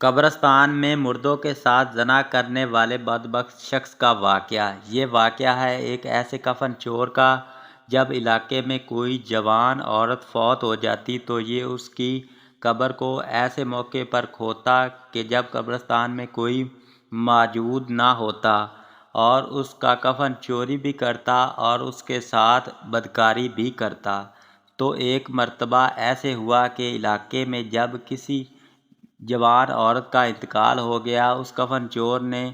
قبرستان میں مردوں کے ساتھ زنا کرنے والے بدبخت شخص کا واقعہ۔ یہ واقعہ ہے ایک ایسے کفن چور کا۔ جب علاقے میں کوئی جوان عورت فوت ہو جاتی تو یہ اس کی قبر کو ایسے موقع پر کھودتا کہ جب قبرستان میں کوئی موجود نہ ہوتا، اور اس کا کفن چوری بھی کرتا اور اس کے ساتھ بدکاری بھی کرتا۔ تو ایک مرتبہ ایسے ہوا کہ علاقے میں جب کسی جوان عورت کا انتقال ہو گیا، اس کفن چور نے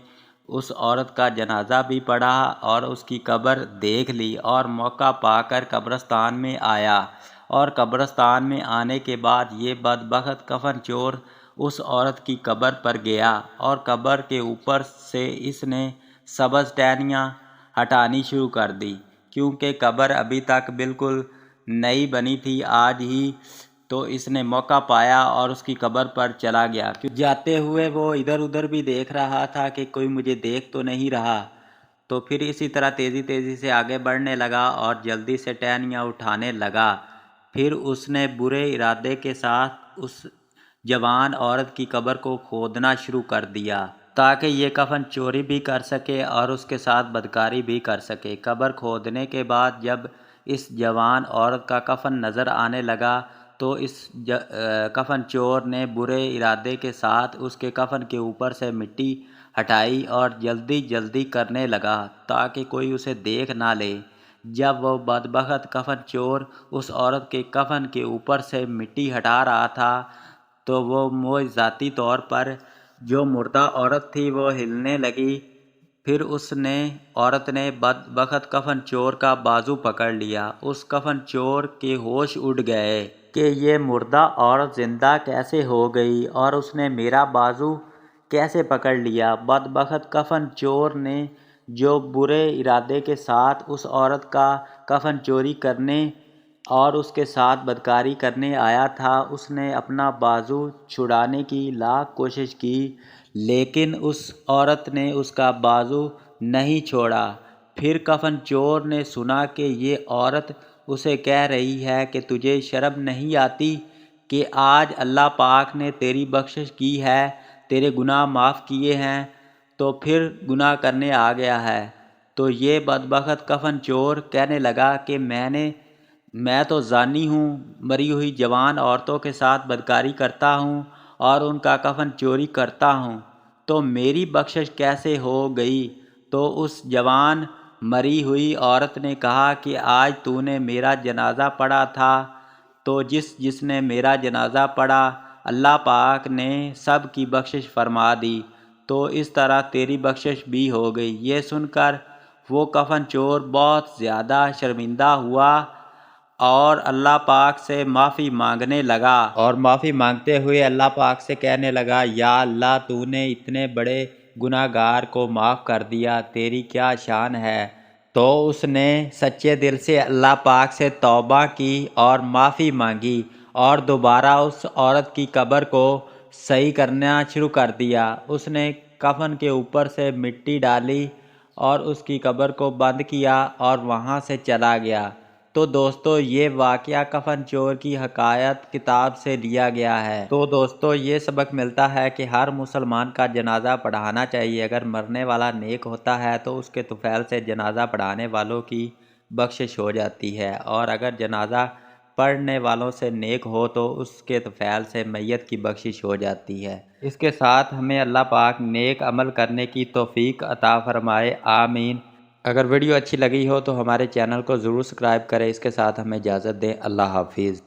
اس عورت کا جنازہ بھی پڑھا اور اس کی قبر دیکھ لی، اور موقع پا کر قبرستان میں آیا۔ اور قبرستان میں آنے کے بعد یہ بدبخت کفن چور اس عورت کی قبر پر گیا اور قبر کے اوپر سے اس نے سبز ٹہنیاں ہٹانی شروع کر دی، کیونکہ قبر ابھی تک بالکل نئی بنی تھی آج ہی۔ تو اس نے موقع پایا اور اس کی قبر پر چلا گیا۔ جاتے ہوئے وہ ادھر ادھر بھی دیکھ رہا تھا کہ کوئی مجھے دیکھ تو نہیں رہا، تو پھر اسی طرح تیزی سے آگے بڑھنے لگا اور جلدی سے ٹہنیاں اٹھانے لگا۔ پھر اس نے برے ارادے کے ساتھ اس جوان عورت کی قبر کو کھودنا شروع کر دیا تاکہ یہ کفن چوری بھی کر سکے اور اس کے ساتھ بدکاری بھی کر سکے۔ قبر کھودنے کے بعد جب اس جوان عورت کا کفن نظر آنے لگا تو اس کفن چور نے برے ارادے کے ساتھ اس کے کفن کے اوپر سے مٹی ہٹائی اور جلدی کرنے لگا تاکہ کوئی اسے دیکھ نہ لے۔ جب وہ بدبخت کفن چور اس عورت کے کفن کے اوپر سے مٹی ہٹا رہا تھا تو وہ معجزاتی طور پر جو مردہ عورت تھی وہ ہلنے لگی۔ پھر اس عورت نے بدبخت کفن چور کا بازو پکڑ لیا۔ اس کفن چور کے ہوش اڑ گئے کہ یہ مردہ عورت زندہ کیسے ہو گئی اور اس نے میرا بازو کیسے پکڑ لیا۔ بدبخت کفن چور نے جو برے ارادے کے ساتھ اس عورت کا کفن چوری کرنے اور اس کے ساتھ بدکاری کرنے آیا تھا، اس نے اپنا بازو چھڑانے کی لاکھ کوشش کی، لیکن اس عورت نے اس کا بازو نہیں چھوڑا۔ پھر کفن چور نے سنا کہ یہ عورت اسے کہہ رہی ہے کہ تجھے شرم نہیں آتی کہ آج اللہ پاک نے تیری بخشش کی ہے، تیرے گناہ معاف کیے ہیں، تو پھر گناہ کرنے آ گیا ہے۔ تو یہ بدبخت کفن چور کہنے لگا کہ میں تو زانی ہوں، مری ہوئی جوان عورتوں کے ساتھ بدکاری کرتا ہوں اور ان کا کفن چوری کرتا ہوں، تو میری بخشش کیسے ہو گئی؟ تو اس جوان مری ہوئی عورت نے کہا کہ آج تو نے میرا جنازہ پڑھا تھا، تو جس نے میرا جنازہ پڑھا اللہ پاک نے سب کی بخشش فرما دی، تو اس طرح تیری بخشش بھی ہو گئی۔ یہ سن کر وہ کفن چور بہت زیادہ شرمندہ ہوا اور اللہ پاک سے معافی مانگنے لگا، اور معافی مانگتے ہوئے اللہ پاک سے کہنے لگا، یا اللہ تو نے اتنے بڑے گناہ گار کو معاف کر دیا، تیری کیا شان ہے۔ تو اس نے سچے دل سے اللہ پاک سے توبہ کی اور معافی مانگی اور دوبارہ اس عورت کی قبر کو صحیح کرنا شروع کر دیا۔ اس نے کفن کے اوپر سے مٹی ڈالی اور اس کی قبر کو بند کیا اور وہاں سے چلا گیا۔ تو دوستو یہ واقعہ کفن چور کی حکایت کتاب سے لیا گیا ہے۔ تو دوستو یہ سبق ملتا ہے کہ ہر مسلمان کا جنازہ پڑھانا چاہیے۔ اگر مرنے والا نیک ہوتا ہے تو اس کے طفیل سے جنازہ پڑھانے والوں کی بخشش ہو جاتی ہے، اور اگر جنازہ پڑھنے والوں سے نیک ہو تو اس کے طفیل سے میت کی بخشش ہو جاتی ہے۔ اس کے ساتھ ہمیں اللہ پاک نیک عمل کرنے کی توفیق عطا فرمائے، آمین۔ اگر ویڈیو اچھی لگی ہو تو ہمارے چینل کو ضرور سبسکرائب کریں۔ اس کے ساتھ ہمیں اجازت دیں، اللہ حافظ۔